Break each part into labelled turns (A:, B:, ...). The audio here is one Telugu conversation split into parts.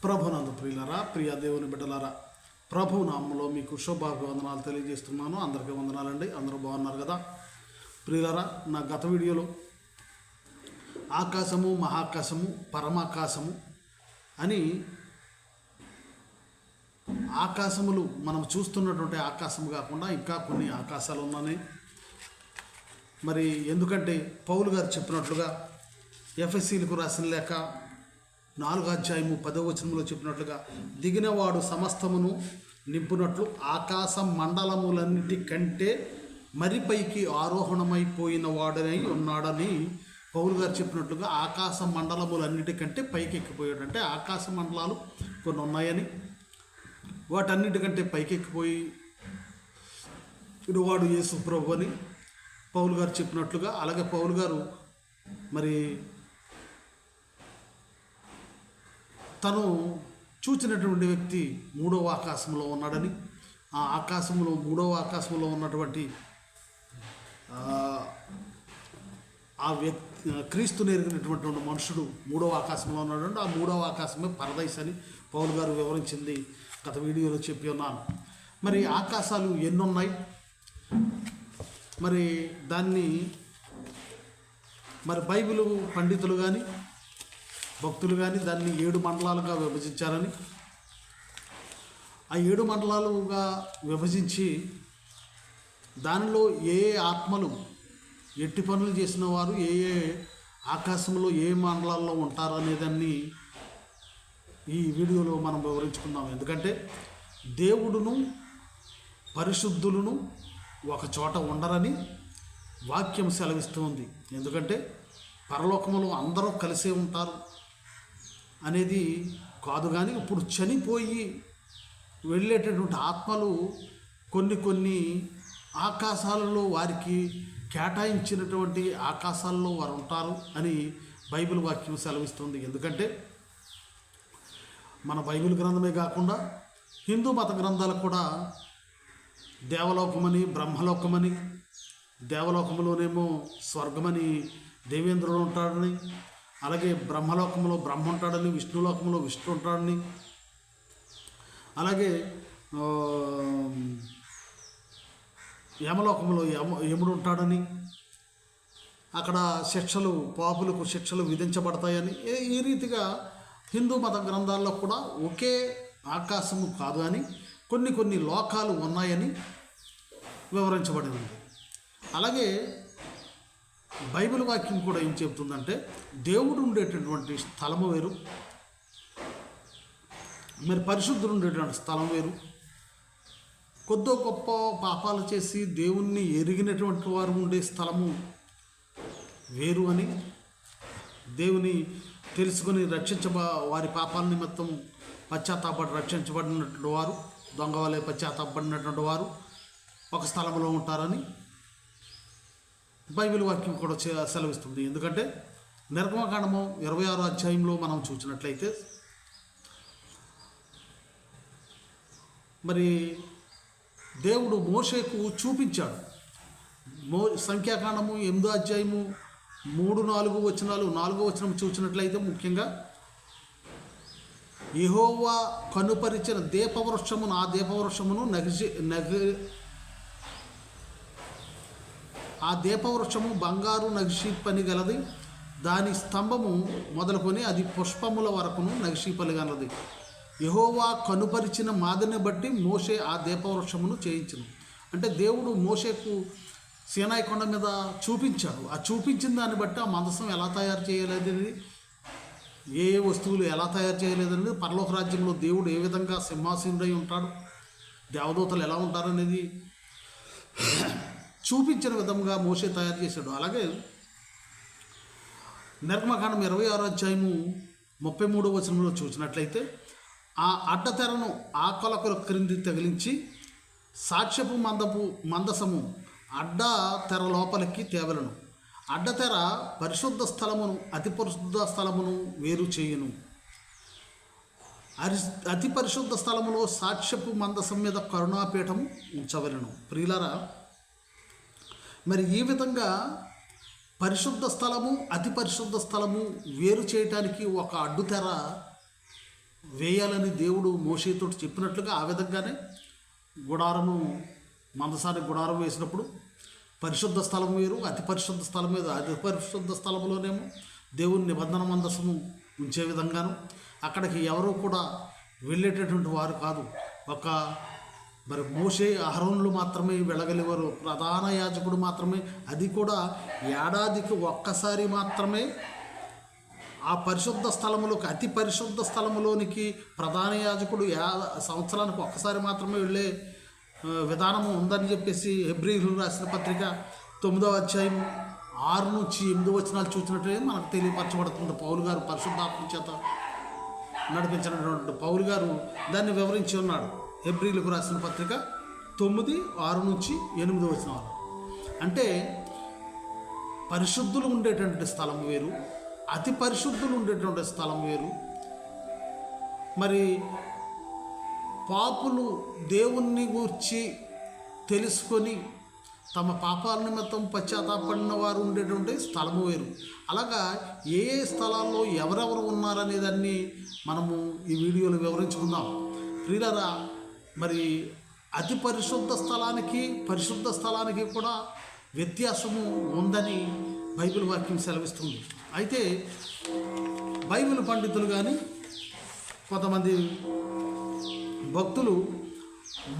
A: ప్రభునందు ప్రియులరా, ప్రియ దేవుని బిడ్డలారా, ప్రభు నామంలో మీకు శుభాభివందనాలు తెలియజేస్తున్నాను. అందరికీ వందనాలండి. అందరూ బాగున్నారు కదా ప్రియులరా? నా గత వీడియోలో ఆకాశము, మహాకాశము, పరమాకాశము అని ఆకాశములు మనం చూస్తున్నటువంటి ఆకాశము కాకుండా ఇంకా కొన్ని ఆకాశాలు ఉన్నాయి. మరి ఎందుకంటే పౌలు గారు చెప్పినట్లుగా ఎఫెసీలకు రాసిన లేఖ 4:10 చెప్పినట్లుగా దిగినవాడు సమస్తమును నింపునట్లు ఆకాశ మండలములన్నిటి కంటే మరి పైకి ఆరోహణమైపోయిన వాడనై ఉన్నాడని పౌలు గారు చెప్పినట్లుగా ఆకాశ మండలములన్నిటికంటే పైకి ఎక్కిపోయాడు. అంటే ఆకాశ మండలాలు కొన్ని ఉన్నాయని, వాటన్నిటికంటే పైకి ఎక్కిపోయి వాడు యేసు ప్రభు అని పౌలు గారు చెప్పినట్లుగా, అలాగే పౌలు గారు మరి తను చూచినటువంటి వ్యక్తి మూడవ ఆకాశంలో ఉన్నాడని, ఆ ఆకాశంలో మూడవ ఆకాశంలో ఉన్నటువంటి ఆ వ్యక్తి క్రీస్తుని ఎరిగినటువంటి మనుషుడు మూడవ ఆకాశంలో ఉన్నాడు. ఆ మూడవ ఆకాశమే పరదైస్ అని పౌలు గారు వివరించింది గత వీడియోలో చెప్పి ఉన్నాను. మరి ఆకాశాలు ఎన్నున్నాయి? మరి దాన్ని మరి బైబిల్ పండితులు కానీ భక్తులు కానీ దాన్ని 7 మండలాలుగా విభజించారని, ఆ 7 మండలాలుగా విభజించి దానిలో ఏ ఆత్మలు ఎట్టి పనులు చేసిన వారు ఏ ఆకాశంలో ఏ మండలాల్లో ఉంటారు అనేదాన్ని ఈ వీడియోలో మనం వివరించుకుందాం. ఎందుకంటే దేవుడును పరిశుద్ధులను ఒక చోట ఉండరని వాక్యం సెలవిస్తుంది. ఎందుకంటే పరలోకములో అందరూ కలిసే ఉంటారు అనేది కాదు, కానీ ఇప్పుడు చనిపోయి వెళ్ళేటటువంటి ఆత్మలు కొన్ని ఆకాశాలలో వారికి కేటాయించినటువంటి ఆకాశాల్లో వారు ఉంటారు అని బైబిల్ వాక్యం సెలవిస్తుంది. ఎందుకంటే మన బైబిల్ గ్రంథమే కాకుండా హిందూ మత గ్రంథాలు కూడా దేవలోకమని, బ్రహ్మలోకమని, దేవలోకములోనేమో స్వర్గమని దేవేంద్రుడు ఉంటాడని, అలాగే బ్రహ్మలోకంలో బ్రహ్మ ఉంటాడని, విష్ణులోకంలో విష్ణు ఉంటాడని, అలాగే యమలోకంలో యముడు ఉంటాడని, అక్కడ శిక్షలు పాపులకు శిక్షలు విధించబడతాయని, ఈ రీతిగా హిందూ మత గ్రంథాల్లో కూడా ఒకే ఆకాశము కాదు అని కొన్ని లోకాలు ఉన్నాయని వివరించబడింది. అలాగే బైబిల్ వాక్యం కూడా ఏం చెబుతుందంటే దేవుడు ఉండేటటువంటి స్థలము వేరు, మరి పరిశుద్ధుడు ఉండేటువంటి స్థలం వేరు. కొద్దో గొప్ప పాపాలు చేసి దేవుణ్ణి ఎరిగినటువంటి వారు ఉండే స్థలము వేరు అని, దేవుని తెలుసుకొని వారి పాపాల నిమిత్తం పశ్చాత్తాపడి రక్షించబడినటువంటి వారు, దొంగ వలె పశ్చాత్తాపడినటువంటి వారు ఒక స్థలంలో ఉంటారని బైబిల్ వాక్యం కూడా సెలవిస్తుంది. ఎందుకంటే నిర్గమకాండము 26వ అధ్యాయంలో మనం చూసినట్లయితే మరి దేవుడు మోషేకు చూపించాడు. సంఖ్యాకాండము 8వ అధ్యాయము 3-4 వచనాలు, 4వ వచనం చూసినట్లయితే ముఖ్యంగా యెహోవా కనుపరిచిన దీపవృక్షమును, ఆ దీపవృక్షమును ఆ దీపవృక్షము బంగారు నగిషీ పని గలది, దాని స్తంభము మొదలుకొని అది పుష్పముల వరకును నగిషీ పని గలది. యెహోవా కనుపరిచిన మాదిరిని బట్టి మోషే ఆ దీపవృక్షమును చేయించను. అంటే దేవుడు మోషేకు సీనాయి కొండ మీద చూపించాడు. ఆ చూపించిన దాన్ని బట్టి ఆ మందసం ఎలా తయారు చేయలేదనేది, ఏ వస్తువులు ఎలా తయారు చేయలేదనేది, పరలోక రాజ్యంలో దేవుడు ఏ విధంగా సింహాసనుడై ఉంటాడు, దేవదూతలు ఎలా ఉంటారనేది చూపించిన విధంగా మోషే తయారు చేశాడు. అలాగే నిర్గమకాండం 26వ అధ్యాయము 33వ వచనంలో చూసినట్లయితే ఆ అడ్డతెరను ఆ కొలకల క్రింది తగిలించి సాక్ష్యపు మందసము అడ్డ తెర లోపలికి తేవలను. అడ్డతెర పరిశుద్ధ స్థలమును అతి పరిశుద్ధ స్థలమును వేరు చేయును. అతి పరిశుద్ధ స్థలములో సాక్ష్యపు మందసం మీద కరుణాపీఠము ఉంచవలను. ప్రియులరా, మరి ఈ విధంగా పరిశుద్ధ స్థలము అతి పరిశుద్ధ స్థలము వేరు చేయటానికి ఒక అడ్డుతెర వేయాలని దేవుడు మోషేతో చెప్పినట్లుగా ఆ విధంగానే గుడారము మందసానికి గుడారం వేసినప్పుడు పరిశుద్ధ స్థలం వేరు, అతి పరిశుద్ధ స్థలం మీద అతి పరిశుద్ధ స్థలంలోనేమో దేవుని నిబంధన మందసము ఉంచే విధంగాను అక్కడికి ఎవరూ కూడా వెళ్ళేటటువంటి వారు కాదు. ఒక మరి మోషే అహరోనులు మాత్రమే వెళ్ళగలిగారు, ప్రధాన యాజకుడు మాత్రమే, అది కూడా ఏడాదికి ఒక్కసారి మాత్రమే ఆ పరిశుద్ధ స్థలములోకి, అతి పరిశుద్ధ స్థలములోనికి ప్రధాన యాజకుడు సంవత్సరానికి ఒక్కసారి మాత్రమే వెళ్ళే విధానము ఉందని చెప్పేసి హెబ్రీయులకు రాసిన పత్రిక 9వ అధ్యాయం 6 నుంచి 8 వచనాలు చూసినట్లయితే మనకు తెలియపరచబడుతుంది. పౌలు గారు పరిశుద్ధాత్మ చేత నడిపించినటువంటి పౌలు గారు దాన్ని వివరించి ఉన్నాడు. హెబ్రీయులకు రాసిన పత్రిక 9, 6 నుంచి 8 వచనాలు. అంటే పరిశుద్ధులు ఉండేటువంటి స్థలం వేరు, అతి పరిశుద్ధులు ఉండేటువంటి స్థలం వేరు. మరి పాపులు దేవుణ్ణి గూర్చి తెలుసుకొని తమ పాపాల నిమిత్తం పశ్చాత్తాపడిన వారు ఉండేటువంటి స్థలము వేరు. అలాగా ఏ ఏ స్థలాల్లో ఎవరెవరు ఉన్నారనే దాన్ని మనము ఈ వీడియోలో వివరించుకుందాం. ప్రియులారా, మరి అతి పరిశుద్ధ స్థలానికి పరిశుద్ధ స్థలానికి కూడా వ్యత్యాసము ఉందని బైబిల్ వాక్యం సెలవిస్తుంది. అయితే బైబిల్ పండితులు కానీ కొంతమంది భక్తులు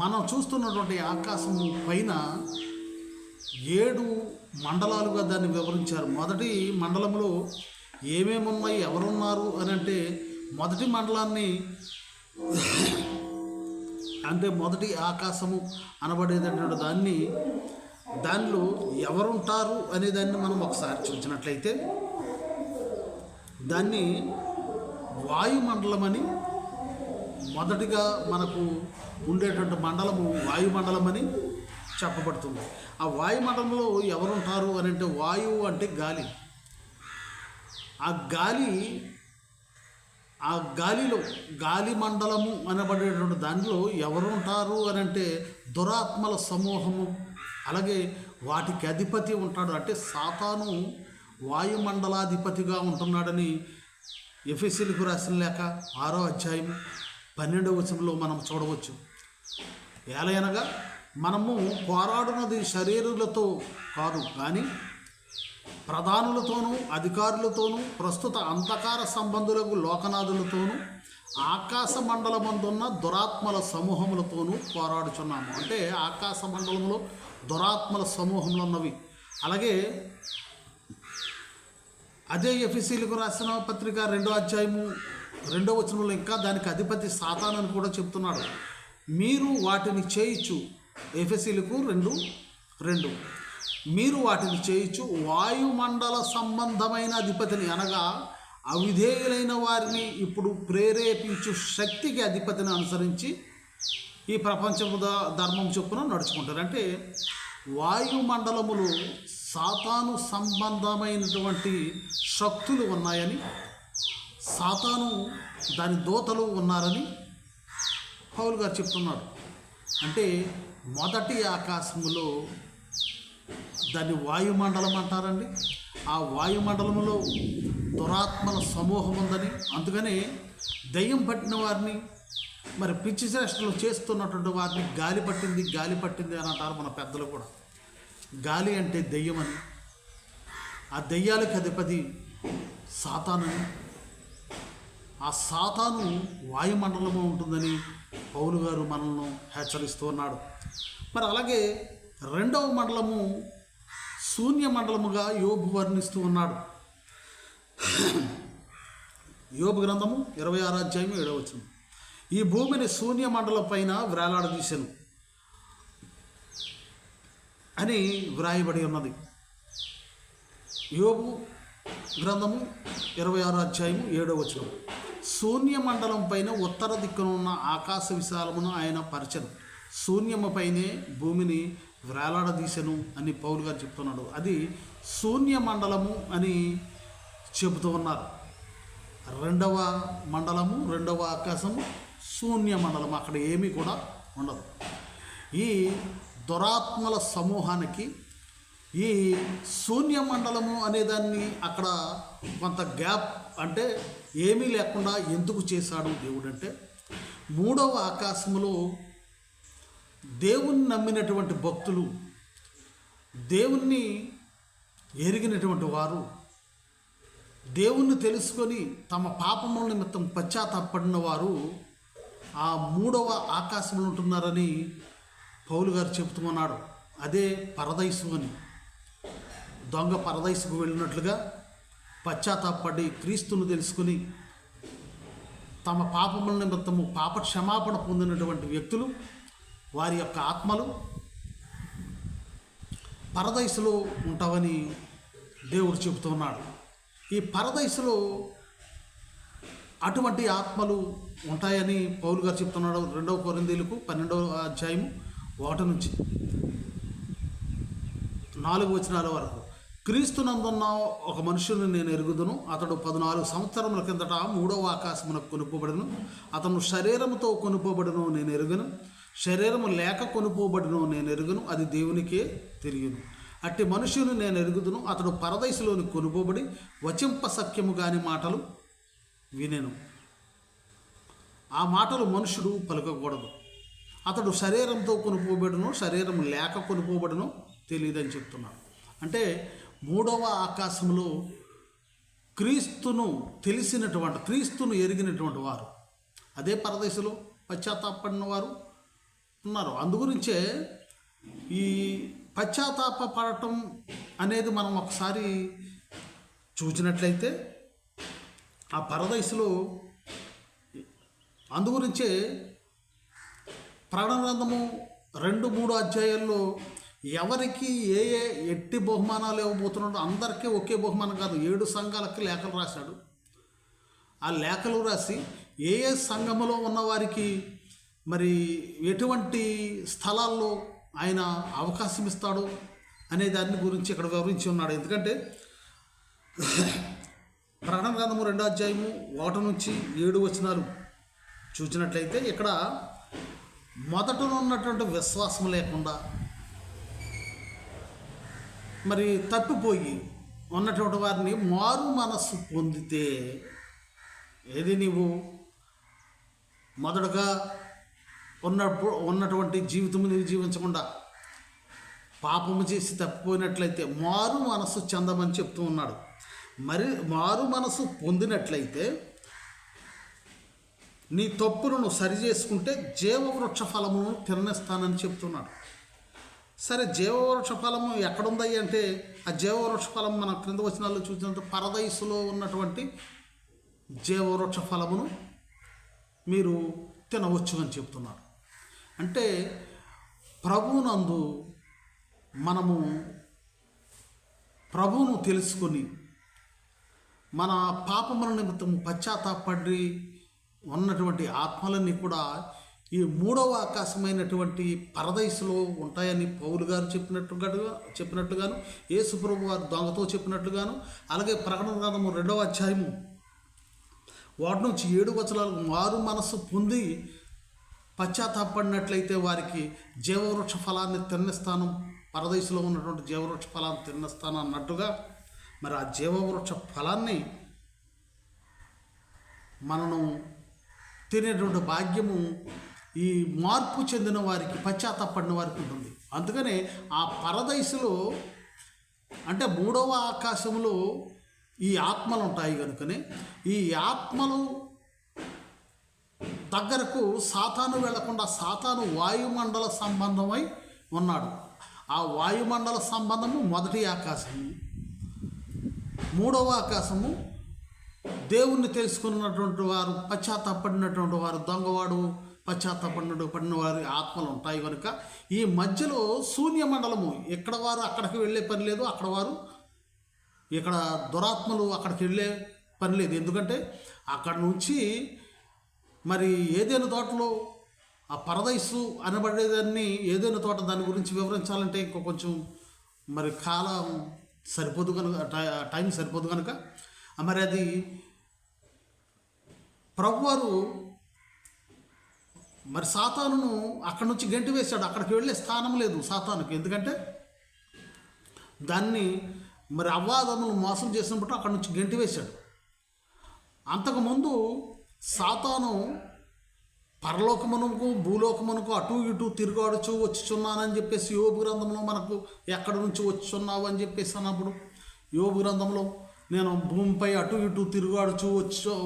A: మనం చూస్తున్నటువంటి ఆకాశము పైన 7 మండలాలుగా దాన్ని వివరించారు. మొదటి మండలంలో ఏమేమి ఉన్నాయి, ఎవరున్నారు అని అంటే మొదటి మండలాన్ని అంటే మొదటి ఆకాశము అనబడేటటువంటి దానిలో ఎవరుంటారు అనే దాన్ని మనం ఒకసారి చూసినట్లయితే దాన్ని వాయుమండలం అని, మొదటిగా మనకు ఉండేటువంటి మండలము వాయుమండలం అని చెప్పబడుతుంది. ఆ వాయుమండలంలో ఎవరుంటారు అని అంటే వాయువు అంటే గాలి. ఆ గాలిలో గాలి మండలము అనబడేటువంటి దానిలో ఎవరు ఉంటారు అని అంటే దురాత్మల సమూహము, అలాగే వాటికి అధిపతి ఉంటాడు. అంటే సాతాను వాయుమండలాధిపతిగా ఉంటున్నాడని ఎఫెసీయులకు రాసిన లేఖ 6వ అధ్యాయం 12వ వచనంలో మనం చూడవచ్చు. ఏలయనగా మనము పోరాడున్నది శరీరులతో కాదు కానీ ప్రధానులతోనూ అధికారులతోనూ ప్రస్తుత అంధకార సంబంధులకు లోకనాథులతోనూ ఆకాశ మండలమందున్న దురాత్మల సమూహములతోనూ పోరాడుచున్నాము. అంటే ఆకాశ మండలంలో దురాత్మల సమూహములు ఉన్నవి. అలాగే అదే ఎఫెసీయులకు రాసిన పత్రిక 2వ అధ్యాయము 2వ వచనంలో ఇంకా దానికి అధిపతి సాతాను అని కూడా చెప్తున్నాడు. మీరు వాటిని చేయొచ్చు, ఎఫెసీయులకు 2:2 మీరు వాటిని చేయొచ్చు వాయుమండల సంబంధమైన అధిపతిని, అనగా అవిధేయులైన వారిని ఇప్పుడు ప్రేరేపించు శక్తికి అధిపతిని అనుసరించి ఈ ప్రపంచము ధర్మం చొప్పున నడుచుకుంటారు. అంటే వాయుమండలములో సాతాను సంబంధమైనటువంటి శక్తులు ఉన్నాయని, సాతాను దాని దూతలు ఉన్నారని పౌలు గారు చెప్తున్నాడు. అంటే మొదటి ఆకాశములో దాన్ని వాయుమండలం అంటారండి. ఆ వాయుమండలంలో దురాత్మల సమూహం ఉందని, అందుకనే దయ్యం పట్టిన వారిని, మరి పిచ్చి చేష్టలు చేస్తున్నటువంటి వారిని గాలి పట్టింది అని అంటారు మన పెద్దలు కూడా. గాలి అంటే దెయ్యమని, ఆ దెయ్యాలకు అధిపతి సాతానని, ఆ సాతాను వాయుమండలము ఉంటుందని పౌలు గారు మనల్ని హెచ్చరిస్తూ ఉన్నాడు. మరి అలాగే 2వ మండలము శూన్య మండలముగా యోబు వర్ణిస్తూ ఉన్నాడు. యోబు గ్రంథము 26వ అధ్యాయం 7వ వచనం, ఈ భూమిని శూన్య మండలం పైన వేలాడదీశాను అని వ్రాయబడి ఉన్నది. యోబు గ్రంథము 26వ అధ్యాయం 7వ వచనం, శూన్య మండలం పైన ఉత్తర దిక్కున ఉన్న ఆకాశ విశాలమును ఆయన పరిచను, శూన్యము పైనే భూమిని వేలాడదీశను అని పౌలు గారు చెప్తున్నాడు. అది శూన్య మండలము అని చెబుతూ ఉన్నారు. 2వ మండలము, 2వ ఆకాశము శూన్య మండలం, అక్కడ ఏమీ కూడా ఉండదు. ఈ దురాత్మల సమూహానికి ఈ శూన్య మండలము అనేదాన్ని అక్కడ కొంత గ్యాప్ అంటే ఏమీ లేకుండా ఎందుకు చేశాడు దేవుడు అంటే, మూడవ ఆకాశములో దేవుణ్ణి నమ్మినటువంటి భక్తులు, దేవుణ్ణి ఎరిగినటువంటి వారు, దేవుణ్ణి తెలుసుకొని తమ పాపముల నిమిత్తం పశ్చాత్తాపడిన వారు ఆ మూడవ ఆకాశంలో ఉంటున్నారని పౌలు గారు చెబుతున్నాడు. అదే పరదైసు అని. దొంగ పరదైసుకు వెళ్ళినట్లుగా పశ్చాత్తాపడి క్రీస్తును తెలుసుకుని తమ పాపముల నిమిత్తము పాప క్షమాపణ పొందినటువంటి వ్యక్తులు, వారి యొక్క ఆత్మలు పరదైసులో ఉంటామని దేవుడు చెబుతున్నాడు. ఈ పరదైసులో అటువంటి ఆత్మలు ఉంటాయని పౌలు గారు చెప్తున్నాడు. 2 కొరింథీయులకు 12వ అధ్యాయము 1 నుంచి 4 వచనాల వరకు. క్రీస్తునందున్న ఒక మనుషుని నేను ఎరుగుదును, అతడు 14 సంవత్సరముల కిందట మూడవ ఆకాశమునకు కొనుక్కోబడను. అతను శరీరముతో కొనుక్కోబడను నేను ఎరుగను, శరీరము లేక కొనుక్కోబడను నేను ఎరుగను, అది దేవునికే తెలియను. అట్టి మనుషుని నేను ఎరుగుదును, అతడు పరదైసులోని కొనుక్కోబడి వచింప సఖ్యము కాని మాటలు వినెను. ఆ మాటలు మనుషుడు పలుకకూడదు. అతడు శరీరంతో కొనుక్కోబడును, శరీరం లేక కొనుక్కోబడును తెలియదని చెప్తున్నాడు. అంటే మూడవ ఆకాశంలో క్రీస్తును తెలిసినటువంటి, క్రీస్తును ఎరిగినటువంటి వారు, అదే పరదేశంలో పశ్చాత్తాపడిన వారు ఉన్నారు. అందుగురించే ఈ పశ్చాత్తాప పడటం అనేది మనం ఒకసారి చూసినట్లయితే ఆ పరదేశంలో, అందుగురించే ప్రకటన గ్రంథము 2-3 అధ్యాయాల్లో ఎవరికి ఎట్టి బహుమానాలు ఇవ్వబోతున్నాడో అందరికీ ఒకే బహుమానం కాదు, 7 సంఘాలకి లేఖలు రాశాడు. ఆ లేఖలు రాసి ఏ సంఘములో ఉన్నవారికి మరి ఎటువంటి స్థలాల్లో ఆయన అవకాశం ఇస్తాడు అనే దాని గురించి ఇక్కడ వివరించి ఉన్నాడు. ఎందుకంటే ప్రకటన గ్రంథము 2వ అధ్యాయము 1 నుంచి 7 వచనాలు చూసినట్లయితే ఇక్కడ మొదట ఉన్నటువంటి విశ్వాసం లేకుండా మరి తప్పిపోయి ఉన్నటువంటి వారిని మారు మనస్సు పొందితే, ఏది నీవు మొదటగా ఉన్నటువంటి జీవితము నీవు జీవించకుండా పాపము చేసి తప్పిపోయినట్లయితే మారు మనస్సు చెందమని చెప్తూ ఉన్నాడు. మరి మారు మనస్సు పొందినట్లయితే నీ తప్పులను సరిచేసుకుంటే జీవవృక్ష ఫలమును తిననిస్తానని చెప్తున్నాడు. సరే, జీవవృక్ష ఫలము ఎక్కడుందయ్యి అంటే, ఆ జీవవృక్ష ఫలం మన క్రింద వచనాల్లో చూసినంత పరదైసులో ఉన్నటువంటి జీవవృక్ష ఫలమును మీరు తినవచ్చు అని చెప్తున్నారు. అంటే ప్రభువునందు మనము ప్రభువును తెలుసుకొని మన పాపముల నిమిత్తం పశ్చాత్తాపడి ఉన్నటువంటి ఆత్మలన్నీ కూడా ఈ మూడవ ఆకాశమైనటువంటి పరదైసులో ఉంటాయని పౌలు గారు చెప్పినట్లుగాను యేసు ప్రభు వారు దొంగతో చెప్పినట్లుగాను, అలాగే ప్రకటన గ్రంథము 2వ అధ్యాయము 1 నుంచి 7 వచనాలు మారు మనస్సు పొంది పశ్చాత్తాపడినట్లయితే వారికి జీవవృక్ష ఫలాన్ని తిన్నిస్తాను, పరదేశంలో ఉన్నటువంటి జీవవృక్ష ఫలాన్ని తిన్నిస్తాను అన్నట్టుగా, మరి ఆ జీవవృక్ష ఫలాన్ని మనను తినేటువంటి భాగ్యము ఈ మార్పు చెందిన వారికి, పశ్చాత్తాపడిన వారికి ఉంటుంది. అందుకనే ఆ పరదైసులో అంటే మూడవ ఆకాశంలో ఈ ఆత్మలు ఉంటాయి కనుకనే ఈ ఆత్మలు దగ్గరకు సాతాను వెళ్లకుండా, సాతాను వాయుమండల సంబంధమై ఉన్నాడు. ఆ వాయుమండల సంబంధము మొదటి ఆకాశము, మూడవ ఆకాశము దేవుణ్ణి తెలుసుకున్నటువంటి వారు, పశ్చాత్తాపడినటువంటి వారు, దొంగవాడు పశ్చాత్తాపడిన వారి ఆత్మలు ఉంటాయి కనుక ఈ మధ్యలో శూన్యమండలము, ఇక్కడ వారు అక్కడికి వెళ్ళే పని లేదు, అక్కడ వారు ఇక్కడ దురాత్మలు అక్కడికి వెళ్ళే పని లేదు. ఎందుకంటే అక్కడ నుంచి మరి ఏదైనా తోటలో ఆ పరదైసు అనబడేదాన్ని, ఏదైనా తోట దాని గురించి వివరించాలంటే ఇంకో కొంచెం మరి కాలం సరిపోదు కనుక, టైం సరిపోదు కనుక మరి అది ప్రభువారు మరి సాతానును అక్కడి నుంచి గెంటి వేశాడు. అక్కడికి వెళ్ళే స్థానం లేదు సాతానుకి. ఎందుకంటే దాన్ని మరి అవ్వాదములు మోసం చేసినప్పుడు అక్కడి నుంచి గెంటి వేశాడు. అంతకుముందు సాతాను పరలోకమునకు భూలోకమునకు అటు ఇటు తిరుగాడుచు వచ్చుచున్నానని చెప్పేసి యోబు గ్రంథంలో మనకు ఎక్కడి నుంచి వచ్చుచున్నావు అని చెప్పేసి అన్నప్పుడు యోబు గ్రంథంలో నేను భూమిపై అటు ఇటు తిరుగాడుచు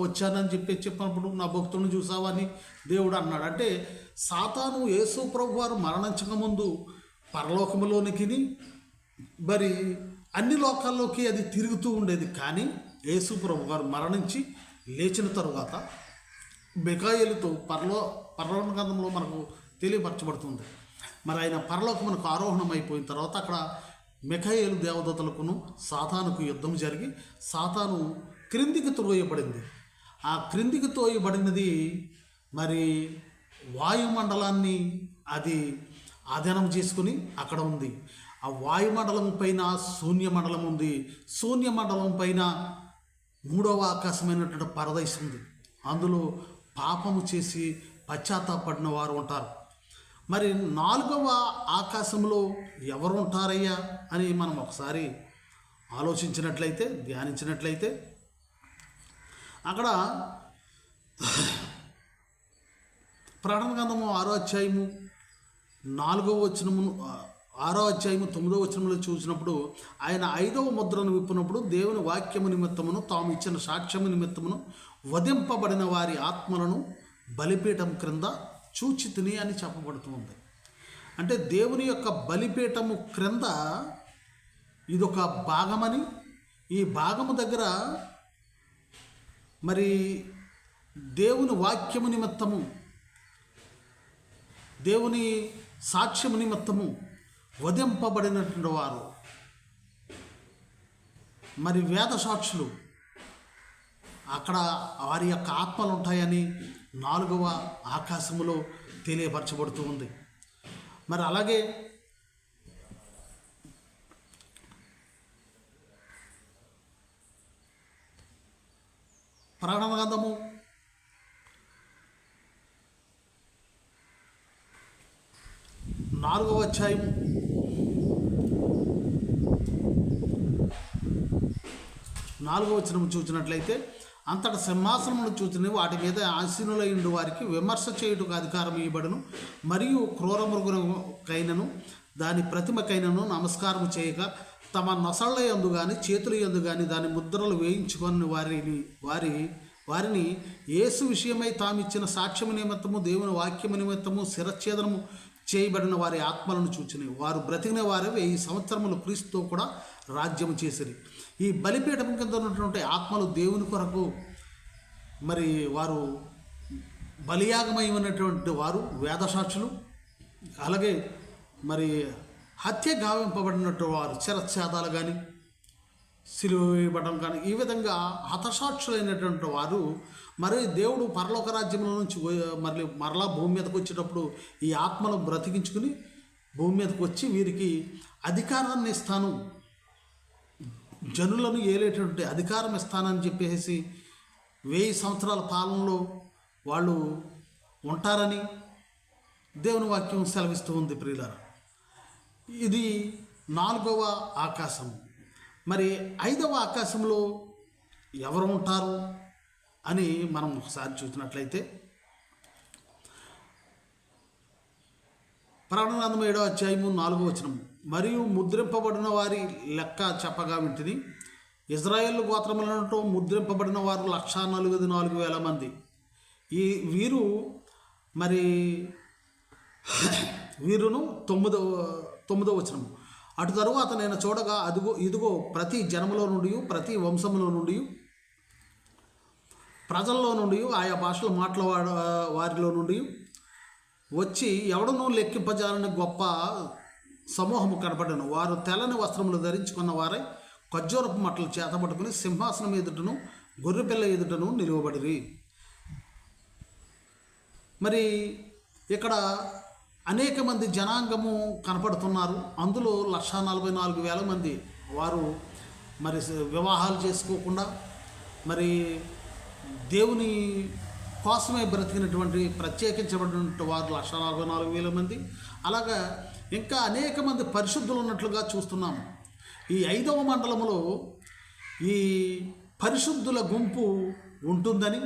A: వచ్చానని చెప్పినప్పుడు నా భక్తుడిని చూసావని దేవుడు అన్నాడు. అంటే సాతాను యేసు ప్రభు వారు మరణించకముందు పరలోకములోనికి మరి అన్ని లోకాల్లోకి అది తిరుగుతూ ఉండేది. కానీ యేసు ప్రభు వారు మరణించి లేచిన తరువాత మిఖాయేలుతో పరలోక గ్రంథంలో మనకు తెలియపరచబడుతుంది. మరి ఆయన పరలోకమునకు ఆరోహణం అయిపోయిన తర్వాత అక్కడ మిఖాయేలు దేవదూతలకును సాతానుకు యుద్ధం జరిగి సాతాను క్రిందికి త్రోయబడింది. ఆ క్రిందికి తోయబడినది మరి వాయుమండలాన్ని అది ఆధీనం చేసుకుని అక్కడ ఉంది. ఆ వాయుమండలం పైన శూన్యమండలం ఉంది. శూన్యమండలం పైన మూడవ ఆకాశమైనటువంటి పరదైస్ ఉంది. అందులో పాపము చేసి పశ్చాత్తాపడిన వారు ఉంటారు. మరి నాలుగవ ఆకాశంలో ఎవరు ఉంటారయ్యా అని మనం ఒకసారి ఆలోచించినట్లయితే, ధ్యానించినట్లయితే అక్కడ ప్రకటన గ్రంథము 6వ అధ్యాయము 4వ వచనము 6వ అధ్యాయము 9వ వచనంలో చూసినప్పుడు ఆయన 5వ ముద్రను విప్పినప్పుడు దేవుని వాక్యము నిమిత్తమును తాము ఇచ్చిన సాక్ష్యము నిమిత్తమును వధింపబడిన వారి ఆత్మలను బలిపీఠం క్రింద చూచితిని అని చెప్పబడుతుంది. అంటే దేవుని యొక్క బలిపీఠము క్రింద ఇదొక భాగమని, ఈ భాగము దగ్గర మరి దేవుని వాక్యము నిమిత్తము దేవుని సాక్ష్యము నిమిత్తము వధింపబడినటువంటి వారు మరి వేద సాక్షులు అక్కడ వారి యొక్క ఆత్మలు ఉంటాయని 4వ ఆకాశములో తెలియపరచబడుతూ ఉంది. మరి అలాగే ప్రకటన గ్రంథము 4వ అధ్యాయం 4వ వచనం చూసినట్లయితే అంతటా సింహాసనమును చూచినవి వాటి మీద ఆసీనులైండు వారికి విమర్శ చేయుటకు అధికారం ఇవ్వబడును, మరియు క్రూర మృగకైనను దాని ప్రతిమకైనను నమస్కారం చేయక తమ నొసళ్ళ యందు కానీ చేతుల యందు కానీ దాని ముద్రలు వేయించుకొని వారిని యేసు విషయమై తామిచ్చిన సాక్ష్యము నిమిత్తము దేవుని వాక్యము నిమిత్తము శిరచ్ఛేదనము చేయబడిన వారి ఆత్మలను చూచినవి. వారు బ్రతికిన వారే 1000 సంవత్సరములు క్రీస్తుతో కూడా రాజ్యము చేసిరి. ఈ బలిపీఠం కింద ఉన్నటువంటి ఆత్మలు దేవుని కొరకు మరి వారు బలియాగమై ఉన్నటువంటి వారు వేదసాక్షులు, అలాగే మరి హత్య గావింపబడినటువంటి వారు శిరచ్ఛేదాలు కానీ సిలువ వేయబడడం కానీ ఈ విధంగా హతసాక్షులైనటువంటి వారు మరి దేవుడు పరలోక రాజ్యంలో నుంచి మరలా భూమి మీదకి వచ్చేటప్పుడు ఈ ఆత్మను బ్రతికించుకుని భూమి మీదకి వచ్చి వీరికి అధికారాన్ని ఇస్తాను, జనులను ఏలేటువంటి అధికారం ఇస్తానని చెప్పేసి 1000 సంవత్సరాల పాలనలో వాళ్ళు ఉంటారని దేవుని వాక్యం సెలవిస్తూ ఉంది. ప్రియులారా, ఇది 4వ ఆకాశం. మరి 5వ ఆకాశంలో ఎవరు ఉంటారు అని మనం ఒకసారి చూసినట్లయితే ప్రకటన గ్రంథం 7వ అధ్యాయము 4వ వచనం, మరియు ముద్రింపబడిన వారి లెక్క చెప్పగా వింటిని. ఇజ్రాయేల్ గోత్రములతో ముద్రింపబడిన వారు 144,000 మంది. వీరును 9వ వచనం, అటు తరువాత నేను చూడగా ఇదిగో ప్రతి జనములో నుండి ప్రతి వంశములో నుండి ప్రజల్లో నుండి ఆయా భాషలు మాట్లాడే వారిలో నుండి వచ్చి ఎవడనూ లెక్కింపజాలని గొప్ప సమూహము కనపడను. వారు తెల్లని వస్త్రములు ధరించుకున్న వారై ఖర్జూరపు మట్టలు చేతపట్టుకుని సింహాసనం ఎదుటను గొర్రెపిల్ల ఎదుటను నిలువబడిరి. మరి ఇక్కడ అనేక మంది జనాంగము కనపడుతున్నారు. అందులో 144,000 మంది వారు మరి వివాహాలు చేసుకోకుండా మరి దేవుని కోసమే బ్రతికినటువంటి ప్రత్యేకించబడినటువంటి వారు 144,000 మంది. అలాగా ఇంకా అనేక మంది పరిశుద్ధులు ఉన్నట్లుగా చూస్తున్నాము. ఈ 5వ మండలములో ఈ పరిశుద్ధుల గుంపు ఉంటుందని,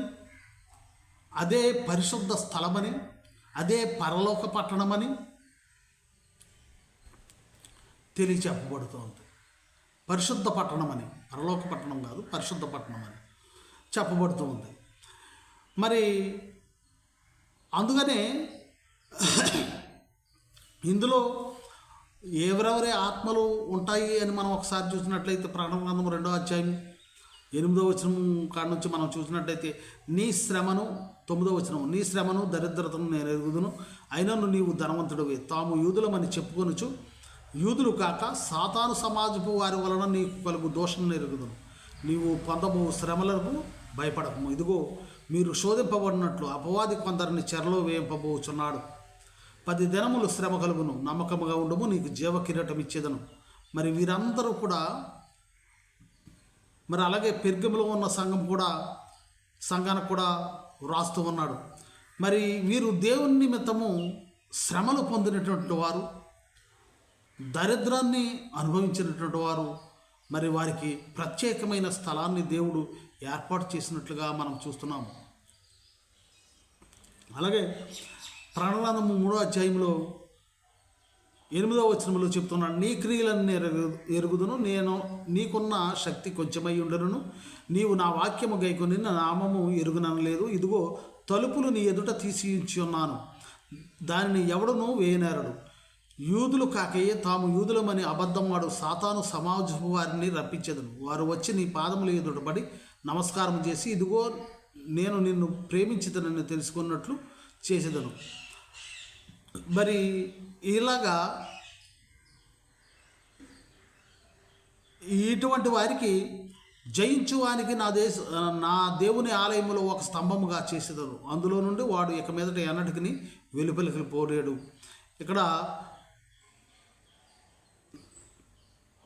A: అదే పరిశుద్ధ స్థలమని, అదే పరలోక పట్టణమని తెలియచెప్పబడుతోంది. పరిశుద్ధ పట్టణమని, పరలోక పట్టణం కాదు, పరిశుద్ధ పట్టణం అని చెప్పబడుతూ ఉంది. మరి అందుకనే ఇందులో ఎవరెవరి ఆత్మలు ఉంటాయి అని మనం ఒకసారి చూసినట్లయితే ప్రకటన గ్రంథం 2వ అధ్యాయం 8వ వచనం కాడ నుంచి మనం చూసినట్లయితే, నీ శ్రమను 9వ వచనం, నీ శ్రమను దరిద్రతను నేను ఎరుగుదును, అయినను నీవు ధనవంతుడివి, తాము యూదులమని చెప్పుకొనుచు యూదులు కాక సాతాను సమాజపు వారి వలన నీకు కలుగు దోషం ఎరుగుదును, నీవు పొందబో శ్రమలకు భయపడము, ఇదిగో మీరు శోధింపబడినట్లు అపవాది కొందరిని చెరలో వేయింపబోచున్నాడు, 10 దినములు శ్రమ కలుగును, నమ్మకముగా ఉండము, నీకు జీవ కిరీటం ఇచ్చేదను. మరి వీరందరూ కూడా, మరి అలాగే పెర్గములో ఉన్న సంఘానికి కూడా వ్రాస్తూ ఉన్నాడు. మరి వీరు దేవుని నిమిత్తము శ్రమలు పొందినటువంటి వారు, దరిద్రాన్ని అనుభవించినటువంటి వారు, మరి వారికి ప్రత్యేకమైన స్థలాన్ని దేవుడు ఏర్పాటు చేసినట్లుగా మనం చూస్తున్నాము. అలాగే ప్రకటన గ్రంథము 3వ అధ్యాయంలో 8వ వచనంలో చెప్తున్నాను, నీ క్రియలను ఎరుగుదును, నేను నీకున్న శక్తి కొంచెమై ఉండను, నీవు నా వాక్యము గైకొని నా నామము ఎరుగుననలేదు, ఇదిగో తలుపులు నీ ఎదుట తీసి ఉంచి ఉన్నాను, దానిని ఎవడునూ వేయనేరడు, యూదులు కాకయే తాము యూదులమని అబద్ధమాడు సాతాను సమాజపు వారిని రప్పించెదను, వారు వచ్చి నీ పాదముల ఎదుటపడి నమస్కారం చేసి, ఇదిగో నేను నిన్ను ప్రేమించితనని తెలుసుకున్నట్లు చేసేదను. మరి ఇలాగా ఇటువంటి వారికి జయించువానికి నా దేవుని ఆలయంలో ఒక స్తంభముగా చేసేదను, అందులో నుండి వాడు ఇక మీదట ఎన్నటికి వెలుపలికి పోలేడు. ఇక్కడ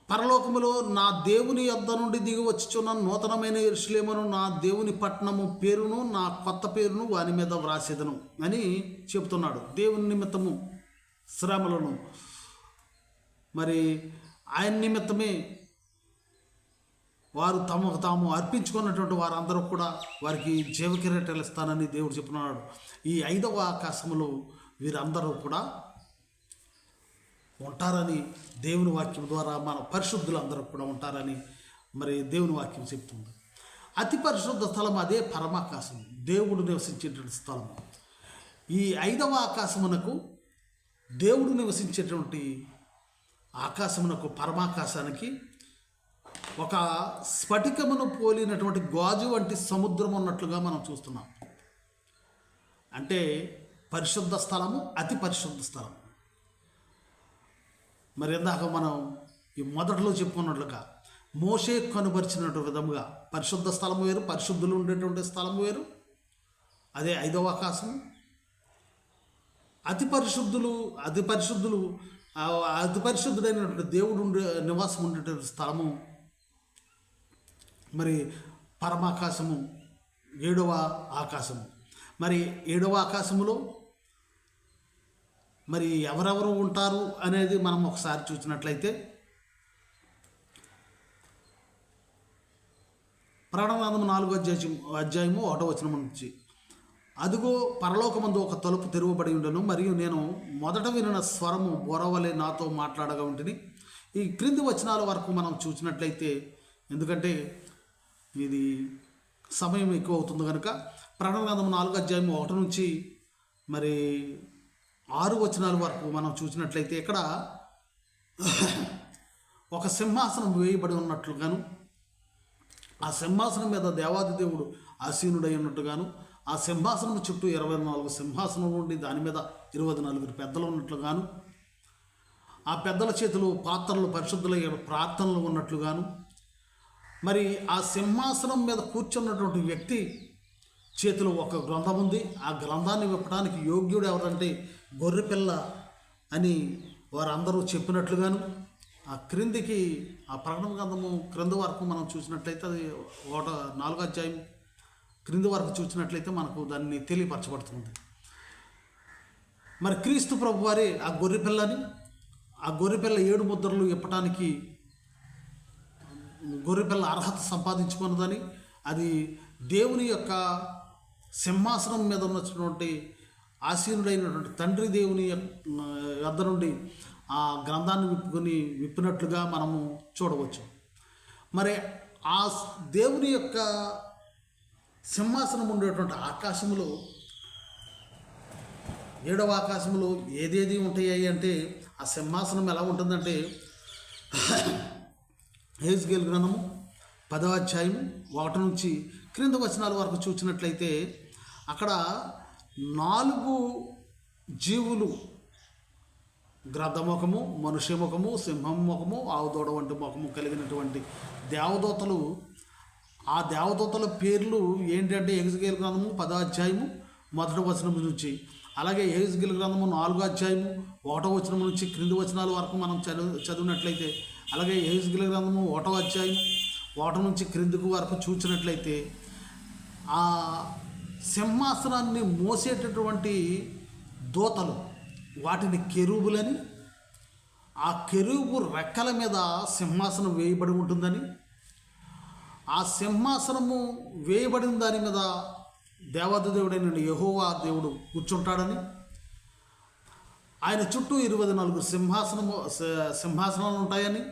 A: పరలోకములో నా దేవుని యొద్ద నుండి దిగి వచ్చుచున్న నూతనమైన యెరూషలేమును, నా దేవుని పట్టణము పేరును, నా కొత్త పేరును వాని మీద వ్రాసేదను అని చెప్తున్నాడు. దేవుని నిమిత్తము శ్రమలను, మరి ఆయన నిమిత్తమే వారు తమకు తాము అర్పించుకున్నటువంటి వారందరూ కూడా వారికి జీవకిరీటాలు ఇస్తానని దేవుడు చెప్తున్నాడు. ఈ 5వ ఆకాశంలో వీరందరూ కూడా ఉంటారని దేవుని వాక్యం ద్వారా మన పరిశుద్ధులందరూ కూడా ఉంటారని మరి దేవుని వాక్యం చెప్తుంది. అతి పరిశుద్ధ స్థలం అదే పరమాకాశం, దేవుడు నివసించేటువంటి స్థలం. ఈ 5వ ఆకాశమునకు, దేవుడు నివసించేటువంటి ఆకాశమునకు, పరమాకాశానికి ఒక స్ఫటికమును పోలినటువంటి గాజు వంటి సముద్రం ఉన్నట్లుగా మనం చూస్తున్నాం. అంటే పరిశుద్ధ స్థలము, అతి పరిశుద్ధ స్థలం. మరి ఇందాక మనం ఈ మొదట్లో చెప్పుకున్నట్లుగా మోషే కనుపరిచినటువంటి విధముగా పరిశుద్ధ స్థలము వేరు, పరిశుద్ధులు ఉండేటువంటి స్థలము వేరు, అదే 5వ ఆకాశం. అతి పరిశుద్ధుడైనటువంటి దేవుడు నివాసం ఉండేటువంటి స్థలము మరి పరమాకాశము, 7వ ఆకాశము. మరి 7వ ఆకాశములో మరి ఎవరెవరు ఉంటారు అనేది మనం ఒకసారి చూసినట్లయితే, ప్రకటన గ్రంథం 4వ అధ్యాయము 1వ వచనం నుంచి, అదిగో పరలోకమందు ఒక తలుపు తెరవబడి ఉండను, మరియు నేను మొదట వినిన స్వరము బోరవలే నాతో మాట్లాడగా ఉంటుంది. ఈ క్రింది వచనాల వరకు మనం చూసినట్లయితే, ఎందుకంటే ఇది సమయం ఎక్కువ అవుతుంది కనుక, ప్రకటన గ్రంథం 4వ అధ్యాయం 1 నుంచి మరి 6 వచనాల వరకు మనం చూసినట్లయితే, ఇక్కడ ఒక సింహాసనం వేయబడి ఉన్నట్లుగాను, ఆ సింహాసనం మీద దేవాది దేవుడు ఆసీనుడై ఉన్నట్టుగాను, ఆ సింహాసనం చుట్టూ 24 సింహాసనం నుండి దాని మీద 24 పెద్దలు ఉన్నట్లుగాను, ఆ పెద్దల చేతులు పాత్రలు పరిశుద్ధులైన ప్రార్థనలు ఉన్నట్లుగాను, మరి ఆ సింహాసనం మీద కూర్చున్నటువంటి వ్యక్తి చేతిలో ఒక గ్రంథం ఉంది. ఆ గ్రంథాన్ని విప్పడానికి యోగ్యుడు ఎవరంటే గొర్రెపిల్ల అని వారందరూ చెప్పినట్లుగాను, ఆ క్రిందికి ఆ ప్రకటన గ్రంథము క్రింది వరకు మనం చూసినట్లయితే, అది 4వ అధ్యాయం క్రింది వరకు చూసినట్లయితే మనకు దాన్ని తెలియపరచబడుతుంది. మరి క్రీస్తు ప్రభు వారే ఆ గొర్రెపిల్లని, ఆ గొర్రెపిల్ల 7 ముద్రలు ఇప్పటానికి గొర్రెపిల్ల అర్హత సంపాదించుకున్నదని, అది దేవుని యొక్క సింహాసనం మీద ఉన్నటువంటి ఆసీనుడైనటువంటి తండ్రి దేవుని వద్ద నుండి ఆ గ్రంథాన్ని విప్పినట్లుగా మనము చూడవచ్చు. మరి ఆ దేవుని యొక్క సింహాసనం ఉండేటువంటి ఆకాశములో, 7వ ఆకాశంలో ఏదేది ఉంటాయి అంటే ఆ సింహాసనం ఎలా ఉంటుందంటే యెహెజ్కేలు గ్రంథము 10వ అధ్యాయం 1 నుంచి క్రింద వచనాల వరకు చూసినట్లయితే అక్కడ 4 జీవులు, గ్రద్దముఖము, మనుష్య ముఖము, సింహం ముఖము, ఆవుదోడ వంటి ముఖము కలిగినటువంటి దేవదూతలు. ఆ దేవదూతల పేర్లు ఏంటంటే యెహెజ్కేలు గ్రంథము 10వ అధ్యాయము 1వ వచనం నుంచి, అలాగే యెహెజ్కేలు గ్రంథము 4వ అధ్యాయము 1వ వచనం నుంచి క్రింది వచనాల వరకు మనం చదివినట్లయితే, అలాగే యెహెజ్కేలు గ్రంథము 1వ అధ్యాయం 1 నుంచి క్రిందికి వరకు చూసినట్లయితే ఆ సింహాసనాన్ని మోసేటటువంటి దూతలు, వాటిని కెరూబులని, ఆ కెరూబు రెక్కల మీద సింహాసనం వేయబడి ఉంటుందని, ఆ సింహాసనము వేయబడిన దాని మీద దేవాది దేవుడైన యెహోవా దేవుడు కూర్చుంటాడని, ఆయన చుట్టూ 24 సింహాసనాలు ఉంటాయని,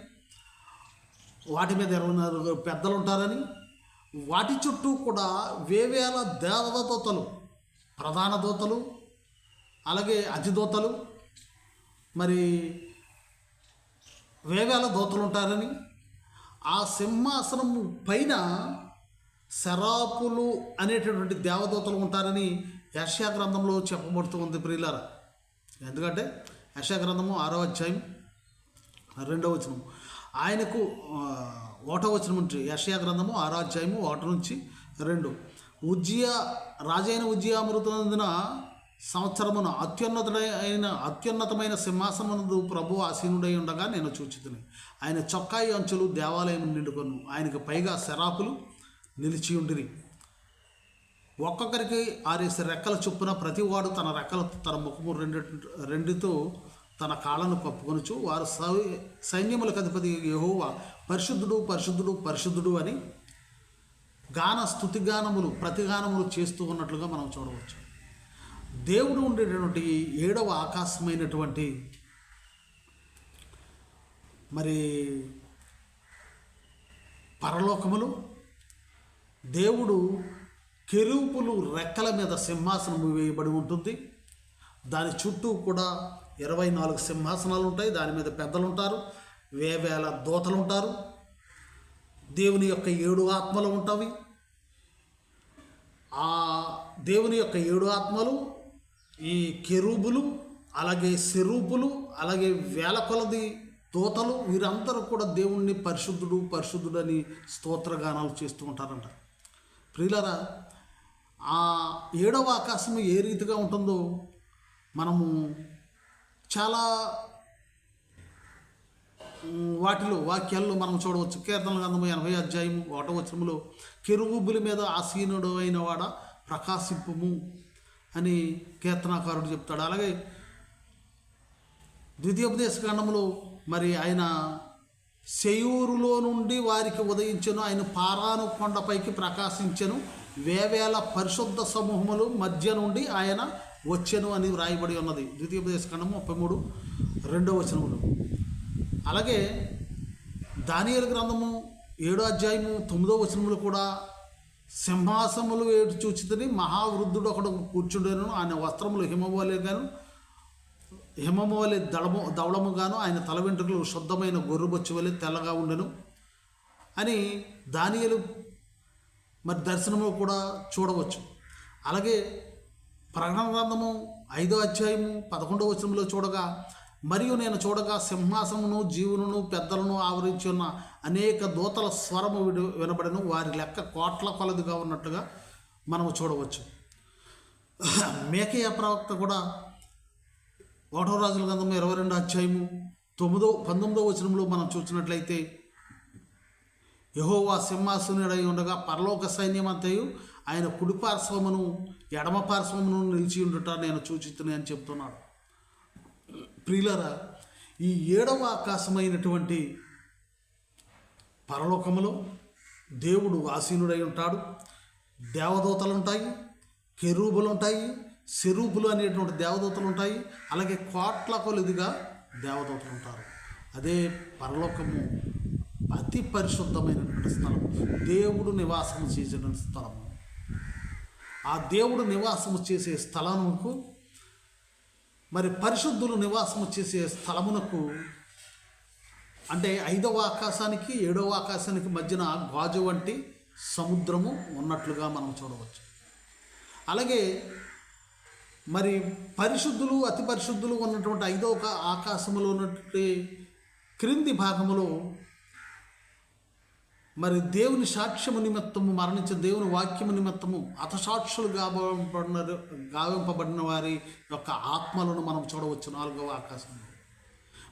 A: వాటి మీద 24 పెద్దలు ఉంటారని, వాటి చుట్టూ కూడా వేవేల దేవదూతలు, ప్రధాన దూతలు, అలాగే అధిదూతలు, మరి వేవేల దూతలు ఉంటారని, ఆ సింహాసనము పైన శరాపులు అనేటటువంటి దేవదూతలు ఉంటారని యెషయా గ్రంథంలో చెప్పబడుతూ ఉంది ప్రియులారా. ఎందుకంటే యెషయా గ్రంథము 6వ అధ్యాయం 2వ వచనం, ఆయనకు 1వ వచనం నుంచి, యెషయా గ్రంథము 6వ అధ్యాయము 1 నుంచి 2, రాజైన ఉజ్జియా మృతునందున సంవత్సరమున అత్యున్నతమైన సింహాసనమునందు ప్రభు ఆసీనుడై ఉండగా నేను చూచితిని. ఆయన చొక్కాయి అంచులు దేవాలయం నిండుకొను, ఆయనకు పైగా శరాపులు నిలిచి ఉండిరి. ఒక్కొక్కరికి 6 రెక్కల చొప్పున ప్రతివాడు తన రెక్కలతో తన ముఖము రెండితో తన కాళ్ళను కప్పుకొనుచు వారు సైన్యములకు అధిపతి యెహోవా పరిశుద్ధుడు పరిశుద్ధుడు పరిశుద్ధుడు అని స్తుతిగానములు ప్రతిగానములు చేస్తూ ఉన్నట్లుగా మనం చూడవచ్చు. దేవుడు ఉండేటటువంటి 7వ ఆకాశమైనటువంటి మరి పరలోకములు, దేవుడు కెరూబులు రెక్కల మీద సింహాసనం వేయబడి ఉంటుంది. దాని చుట్టూ కూడా 24 సింహాసనాలు ఉంటాయి. దాని మీద పెద్దలు ఉంటారు, వేవేల దూతలు ఉంటారు, దేవుని యొక్క 7 ఆత్మలు ఉంటాయి. ఆ దేవుని యొక్క 7 ఆత్మలు, ఈ కెరూబులు, అలాగే సెరూపులు, అలాగే వేల కొలది దూతలు, వీరందరూ కూడా దేవుణ్ణి పరిశుద్ధుడు పరిశుద్ధుడు అని స్తోత్రగానాలు చేస్తూ ఉంటారంట. ప్రియులారా, ఆ 7వ ఆకాశం ఏ రీతిగా ఉంటుందో మనము చాలా వాక్యాల్లో మనం చూడవచ్చు. కీర్తనల గ్రంథము 80వ అధ్యాయము 1వ వచనములో కెరూబుల మీద ఆసీనుడు అయిన వాడ ప్రకాశింపుము అని కీర్తనాకారుడు చెప్తాడు. అలాగే ద్వితీయోపదేశ కాండములో మరి ఆయన సెయూరులో నుండి వారికి ఉదయించెను, ఆయన పారాను కొండపైకి ప్రకాశించెను, వేవేల పరిశుద్ధ సమూహములు మధ్య నుండి ఆయన వచ్చెను అని వ్రాయబడి ఉన్నది. ద్వితీయోపదేశ కాండము 33వ వచనములు. అలాగే దానియేలు గ్రంథము 7వ అధ్యాయము 9వ వచనములు కూడా సింహాసములు ఏడు చూచితని మహావృద్ధుడు ఒకడు కూర్చుండేను, ఆయన వస్త్రములు హిమము వలె దవళముగాను, ఆయన తల వెంట్రుకలు శుద్ధమైన గొర్రెబొచ్చు వలె తెల్లగా ఉండెను అని దానియేలు మరి దర్శనము కూడా చూడవచ్చు. అలాగే ప్రకటన గ్రంథము 5వ అధ్యాయము 11వ వచనంలో చూడగా, మరియు నేను చూడగా సింహాసమును జీవులను పెద్దలను ఆవరించి ఉన్న అనేక దూతల స్వరము వినబడను, వారి లెక్క కోట్ల కొలదిగా ఉన్నట్లుగా మనము చూడవచ్చు. మేకయ ప్రవక్త కూడా 1వ రాజుల గ్రంథము 22వ అధ్యాయము 19వ వచనంలో మనం చూసినట్లయితే, యెహోవా సింహాసనుడై ఉండగా పరలోక సైన్యమంతయు ఆయన కుడి పార్శ్వమును ఎడమ పార్శ్వమును నిలిచి ఉండుట నేను చూచితుని అని చెప్తున్నాడు. ప్రియులారా, ఈ 7వ ఆకాశమైనటువంటి పరలోకములో దేవుడు ఆసీనుడై ఉంటాడు. దేవదూతలు ఉంటాయి, కెరూబులు ఉంటాయి, సెరూబులు అనేటువంటి దేవదూతలు ఉంటాయి, అలాగే కోట్ల కొలిదిగా దేవదూతలు ఉంటారు. అదే పరలోకము అతి పరిశుద్ధమైనటువంటి స్థలం, దేవుడు నివాసము చేసిన స్థలము. ఆ దేవుడు నివాసము చేసే స్థలమునకు, మరి పరిశుద్ధులు నివాసము చేసే స్థలమునకు, అంటే 5వ ఆకాశానికి 7వ ఆకాశానికి మధ్యన గాజు వంటి సముద్రము ఉన్నట్లుగా మనం చూడవచ్చు. అలాగే మరి పరిశుద్ధులు అతి పరిశుద్ధులు ఉన్నటువంటి 5వ ఆకాశములో ఉన్నటువంటి క్రింది భాగములో మరి దేవుని సాక్ష్యము నిమిత్తము మరణించిన దేవుని వాక్యము నిమిత్తము హతసాక్షులు గావింపబడిన వారి యొక్క ఆత్మలను మనం చూడవచ్చు 4వ ఆకాశంలో.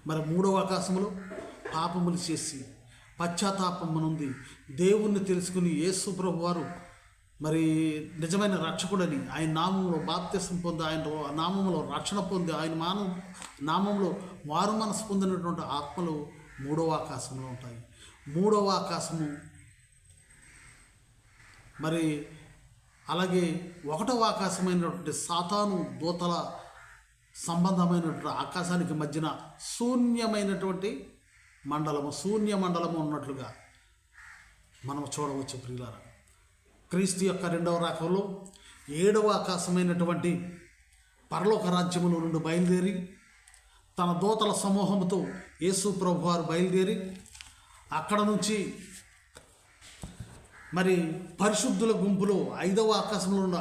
A: మరి 3వ ఆకాశంలో పాపములు చేసి పశ్చాత్తాపము నుండి దేవుణ్ణి తెలుసుకుని యేసు ప్రభు వారు మరి నిజమైన రక్షకుడని, ఆయన నామంలో బాప్తిసం పొంది, ఆయన నామంలో రక్షణ పొంది, ఆయన నామంలో మారు మనసు పొందినటువంటి ఆత్మలు 3వ ఆకాశంలో ఉంటాయి. 3వ ఆకాశము మరి అలాగే 1వ ఆకాశమైనటువంటి సాతాను దూతల సంబంధమైనటువంటి ఆకాశానికి మధ్యన శూన్యమైనటువంటి శూన్య మండలము ఉన్నట్లుగా మనం చూడవచ్చు. ప్రియులారా, క్రీస్తు యొక్క 2వ రాకలో 7వ ఆకాశమైనటువంటి పరలోక రాజ్యములో నుండి బయలుదేరి తన దూతల సమూహంతో యేసు ప్రభు వారు బయలుదేరి అక్కడ నుంచి మరి పరిశుద్ధుల గుంపులో 5వ ఆకాశంలో ఉన్న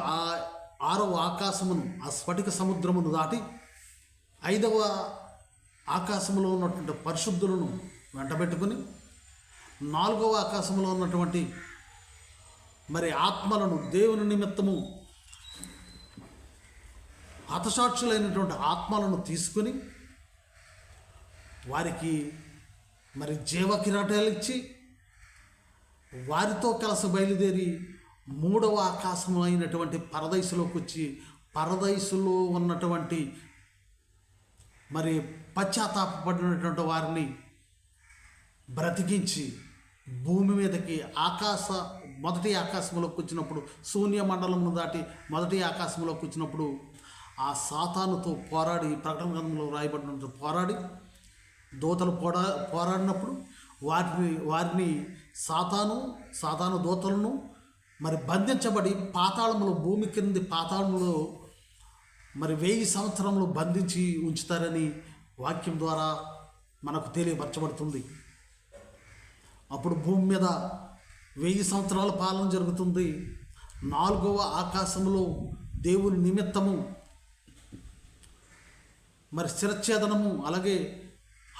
A: 6వ ఆకాశమును, ఆ స్ఫటిక సముద్రమును దాటి 5వ ఆకాశంలో ఉన్నటువంటి పరిశుద్ధులను వెంటబెట్టుకుని 4వ ఆకాశంలో ఉన్నటువంటి మరి ఆత్మలను, దేవుని నిమిత్తము హతసాక్షులైనటువంటి ఆత్మలను తీసుకుని వారికి మరి జీవ కిరీటాలు ఇచ్చి వారితో కలిసి బయలుదేరి 3వ ఆకాశం అయినటువంటి పరదైసులోకి వచ్చి పరదైసులో ఉన్నటువంటి మరి పశ్చాత్తాపడినటువంటి వారిని బ్రతికించి భూమి మీదకి మొదటి ఆకాశంలోకి వచ్చినప్పుడు, శూన్య మండలమును దాటి మొదటి ఆకాశంలోకి వచ్చినప్పుడు ఆ సాతానుతో పోరాడి, ప్రకటన గ్రంథంలో రాయబడినట్టు పోరాడి దూతలు పోరాడినప్పుడు వారిని సాతాను దూతలను మరి బంధించబడి పాతాళములో, భూమి క్రింది పాతాళములో మరి 1000 సంవత్సరములు బంధించి ఉంచుతారని వాక్యం ద్వారా మనకు తెలియపరచబడుతుంది. అప్పుడు భూమి మీద 1000 సంవత్సరాల పాలన జరుగుతుంది. 4వ ఆకాశంలో దేవుని నిమిత్తము మరి శిరచ్ఛేదనము, అలాగే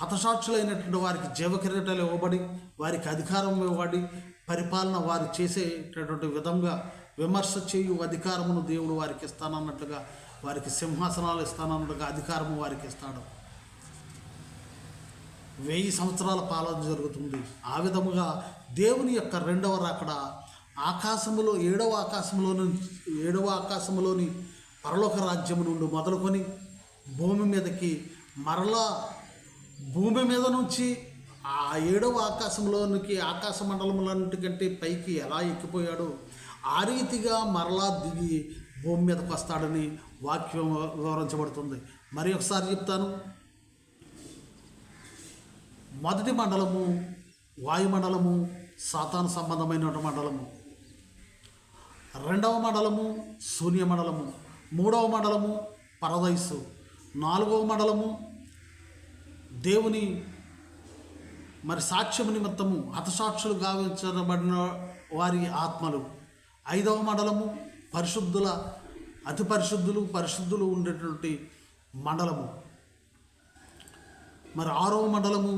A: హతసాక్షులైనటువంటి వారికి జీవకిరీటాలు ఇవ్వబడి, వారికి అధికారం ఇవ్వబడి, పరిపాలన వారు చేసేటటువంటి విధంగా విమర్శ చేయు అధికారమును దేవుడు వారికి ఇస్తానన్నట్లుగా, వారికి సింహాసనాలు ఇస్తానన్నట్టుగా అధికారము వారికి ఇస్తాడు. 1000 సంవత్సరాల పాలన జరుగుతుంది. ఆ విధముగా దేవుని యొక్క 2వ రాకడ ఆకాశములో 7వ ఆకాశంలోని పరలోక రాజ్యము నుండి మొదలుకొని భూమి మీదకి మరలా, భూమి మీద నుంచి ఆ 7వ ఆకాశంలోనికి, ఆకాశ మండలములన్నిటికంటే పైకి ఎలా ఎక్కిపోయాడో ఆ రీతిగా మరలా దిగి భూమి మీదకి వస్తాడని వాక్యం వివరించబడుతుంది. మరి ఒకసారి చెప్తాను. మొదటి మండలము వాయుమండలము, సాతాను సంబంధమైన మండలము. 2వ మండలము శూన్య మండలము. 3వ మండలము పరదైసు. 4వ మండలము దేవుని మరి సాక్ష్యము నిమిత్తము హతసాక్షులు గావించబడిన వారి ఆత్మలు. 5వ మండలము అతి పరిశుద్ధులు ఉండేటువంటి మండలము. మరి 6వ మండలము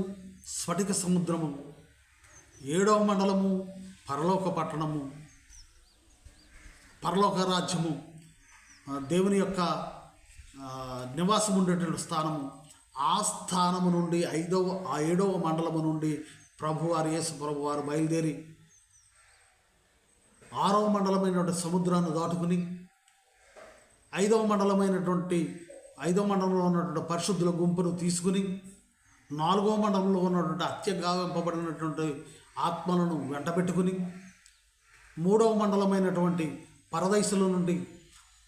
A: స్ఫటిక సముద్రము. 7వ మండలము పరలోక పట్టణము, పరలోక రాజ్యము, దేవుని యొక్క నివాసం ఉండేటువంటి స్థానము. ఆ స్థానము నుండి 7వ మండలము నుండి ప్రభువారు యేసు ప్రభువారు బయలుదేరి 6వ మండలమైనటువంటి సముద్రాన్ని దాటుకుని 5వ మండలంలో ఉన్నటువంటి పరిశుద్ధుల గుంపును తీసుకుని 4వ మండలంలో ఉన్నటువంటి హత్య గావింపబడినటువంటి ఆత్మలను వెంటబెట్టుకుని మూడవ మండలమైనటువంటి పరదైసుల నుండి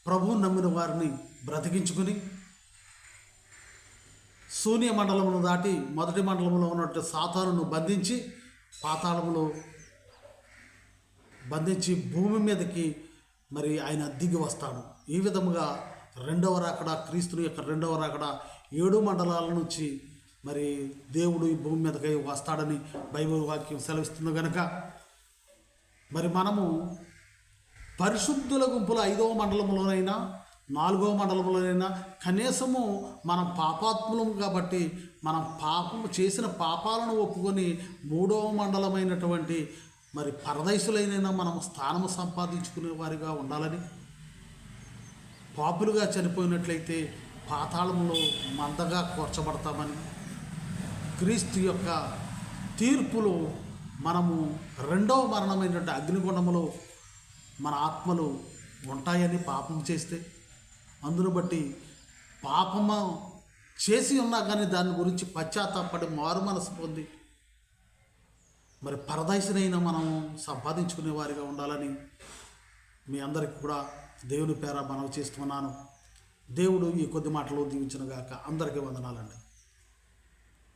A: ప్రభువుని నమ్మిన వారిని బ్రతికించుకుని శూన్య మండలమును దాటి మొదటి మండలంలో ఉన్నట్టు సాతానును బంధించి పాతాళములో బంధించి భూమి మీదకి మరి ఆయన దిగి వస్తాడు. ఈ విధముగా రెండవ రాకడ, క్రీస్తుని యొక్క రెండవ రాకడ 7 మండలాల నుంచి మరి దేవుడు ఈ భూమి మీదకి వస్తాడని బైబిల్ వాక్యం సెలవిస్తుంది కనుక మరి మనము పరిశుద్ధుల గుంపుల 5వ మండలంలోనైనా 4వ మండలంలోనైనా కనీసము మనం పాపాత్ములము కాబట్టి మనం పాపము చేసిన పాపాలను ఒప్పుకొని 3వ మండలమైనటువంటి మరి పరదైసులైనా మనం స్థానము సంపాదించుకునే వారిగా ఉండాలని, పాపులుగా చనిపోయినట్లయితే పాతాళంలో మందగా కూర్చబడతామని, క్రీస్తు యొక్క తీర్పులో మనము రెండవ మరణమైనటువంటి అగ్నిగుండములో మన ఆత్మలు ఉంటాయని పాపం చేస్తే, అందును బట్టి పాపము చేసి ఉన్నా కానీ దాని గురించి పశ్చాత్తాపడి మారు మనసు పొంది మరి పరదైసునైనా మనం సంపాదించుకునే వారిగా ఉండాలని మీ అందరికీ కూడా దేవుని పేర మనవి చేస్తున్నాను. దేవుడు ఈ కొద్ది మాటలు దీవించునుగాక. అందరికీ వందనాలండి.